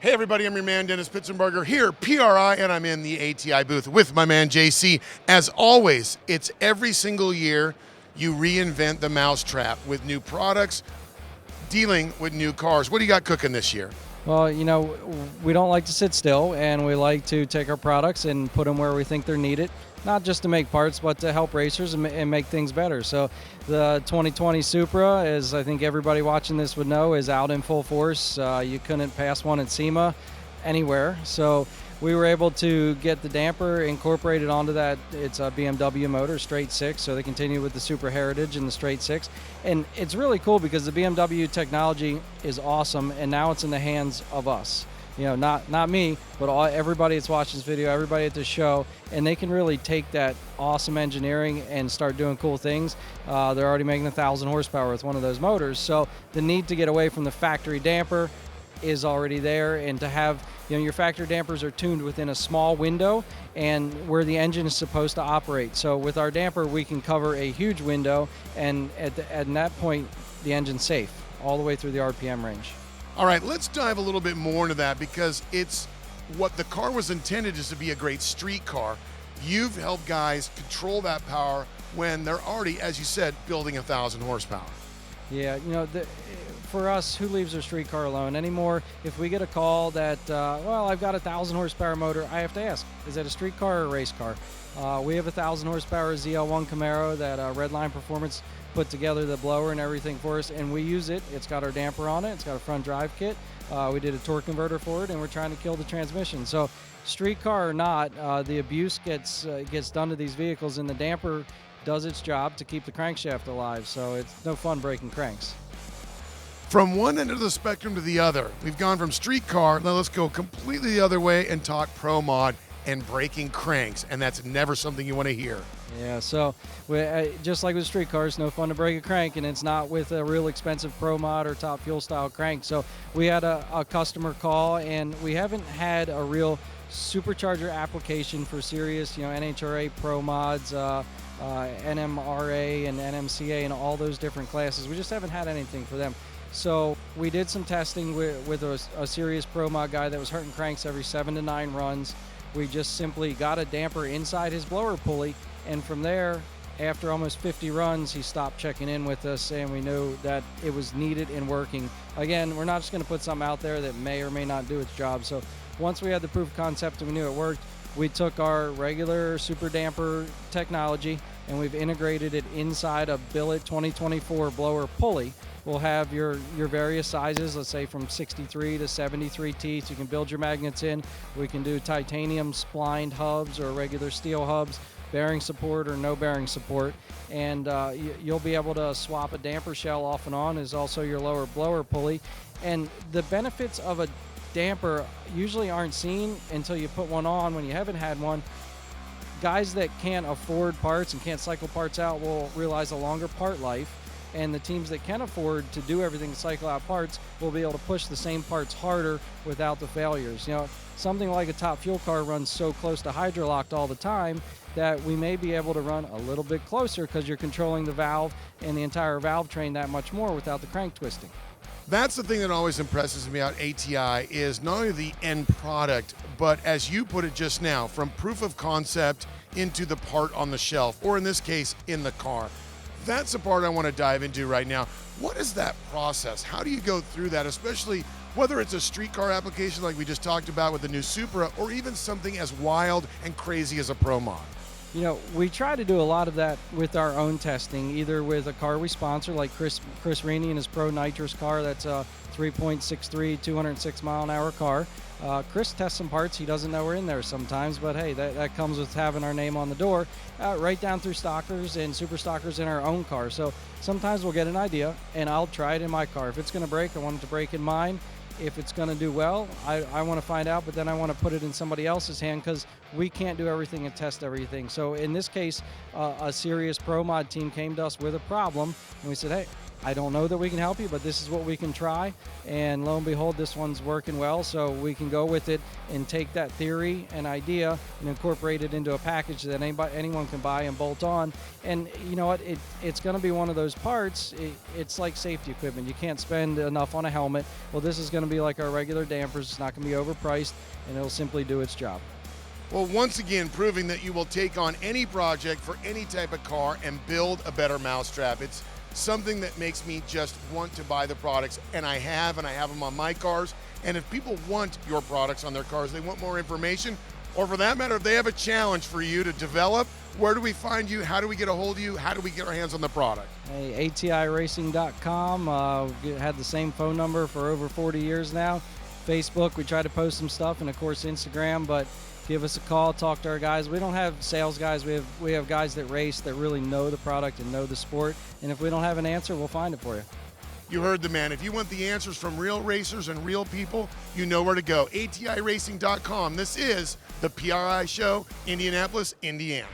Hey everybody, I'm your man Dennis Pitzenberger here, PRI, and I'm in the ATI booth with my man JC. As always, it's every single year you reinvent the mousetrap with new products, dealing with new cars. What do you got cooking this year? Well, you know, we don't like to sit still, and we like to take our products and put them where we think they're needed, not just to make parts, but to help racers and make things better. So the 2020 Supra, as I think everybody watching this would know, is out in full force. You couldn't pass one at SEMA anywhere. So we were able to get the damper incorporated onto that. It's a BMW motor, straight six, so they continue with the Super Heritage and the straight six. And it's really cool because the BMW technology is awesome, and now it's in the hands of us. You know, not me, but everybody that's watching this video, everybody at the show, and they can really take that awesome engineering and start doing cool things. They're already making 1,000 horsepower with one of those motors, so the need to get away from the factory damper is already there, and to have, you know, your factory dampers are tuned within a small window and where the engine is supposed to operate. So with our damper, we can cover a huge window, and at that point, the engine's safe all the way through the RPM range. All right, let's dive a little bit more into that because it's what the car was intended is to be a great street car. You've helped guys control that power when they're already, as you said, building 1,000 horsepower. Yeah, you know, for us, who leaves their street car alone anymore? If we get a call that, well, I've got a 1,000 horsepower motor, I have to ask, is that a street car or a race car? We have a 1,000 horsepower ZL1 Camaro that Redline Performance put together, the blower and everything for us, and we use it. It's got our damper on it. It's got a front drive kit. We did a torque converter for it, and we're trying to kill the transmission. So street car or not, the abuse gets done to these vehicles, and the damper does its job to keep the crankshaft alive. So it's no fun breaking cranks. From one end of the spectrum to the other, we've gone from street car, now let's go completely the other way and talk pro mod and breaking cranks, and that's never something you want to hear. Yeah, so just like with street cars, no fun to break a crank, and it's not with a real expensive pro mod or top fuel style crank. So we had a customer call, and we haven't had a real supercharger application for serious, you know, NHRA pro mods, NMRA and NMCA and all those different classes. We just haven't had anything for them. So we did some testing with a serious pro mod guy that was hurting cranks every 7 to 9 runs. We just simply got a damper inside his blower pulley, and from there, after almost 50 runs, he stopped checking in with us, and we knew that it was needed and working. Again, we're not just going to put something out there that may or may not do its job. So once we had the proof of concept and we knew it worked, we took our regular Super Damper technology and we've integrated it inside a billet 2024 blower pulley. We'll have your various sizes, let's say from 63 to 73 teeth. You can build your magnets in. We can do titanium splined hubs or regular steel hubs, bearing support or no bearing support. And you'll be able to swap a damper shell off and on as also your lower blower pulley. And the benefits of a damper usually aren't seen until you put one on when you haven't had one. Guys that can't afford parts and can't cycle parts out will realize a longer part life, and the teams that can afford to do everything to cycle out parts will be able to push the same parts harder without the failures. You know, something like a top fuel car runs so close to hydrolocked all the time that we may be able to run a little bit closer because you're controlling the valve and the entire valve train that much more without the crank twisting. That's the thing that always impresses me about ATI is not only the end product, but as you put it just now, from proof of concept into the part on the shelf, or in this case, in the car. That's the part I want to dive into right now. What is that process? How do you go through that, especially whether it's a street car application like we just talked about with the new Supra, or even something as wild and crazy as a pro mod? You know, we try to do a lot of that with our own testing, either with a car we sponsor, like Chris Reaney and his Pro Nitrous car. That's a 3.63, 206 mile an hour car. Chris tests some parts he doesn't know are in there sometimes, but hey, that comes with having our name on the door, right down through stockers and super stockers in our own car. So sometimes we'll get an idea, and I'll try it in my car. If it's going to break, I want it to break in mine. If it's going to do well, I want to find out, but then I want to put it in somebody else's hand because we can't do everything and test everything. So in this case, a serious pro mod team came to us with a problem, and we said, hey, I don't know that we can help you, but this is what we can try. And lo and behold, this one's working well, so we can go with it and take that theory and idea and incorporate it into a package that anyone can buy and bolt on. And you know what? It's going to be one of those parts. It's like safety equipment. You can't spend enough on a helmet. Well, this is going to be like our regular dampers. It's not going to be overpriced, and it'll simply do its job. Well, once again, proving that you will take on any project for any type of car and build a better mousetrap. It's something that makes me just want to buy the products, and I have them on my cars. And if people want your products on their cars, they want more information, or for that matter, if they have a challenge for you to develop, where do we find you? How do we get a hold of you? How do we get our hands on the product? Hey, ATIRacing.com. Had the same phone number for over 40 years now. Facebook, we try to post some stuff, and of course Instagram, but give us a call, talk to our guys. We don't have sales guys. We have guys that race that really know the product and know the sport. And if we don't have an answer, we'll find it for you. You heard the man. If you want the answers from real racers and real people, you know where to go. ATIRacing.com. This is the PRI Show, Indianapolis, Indiana.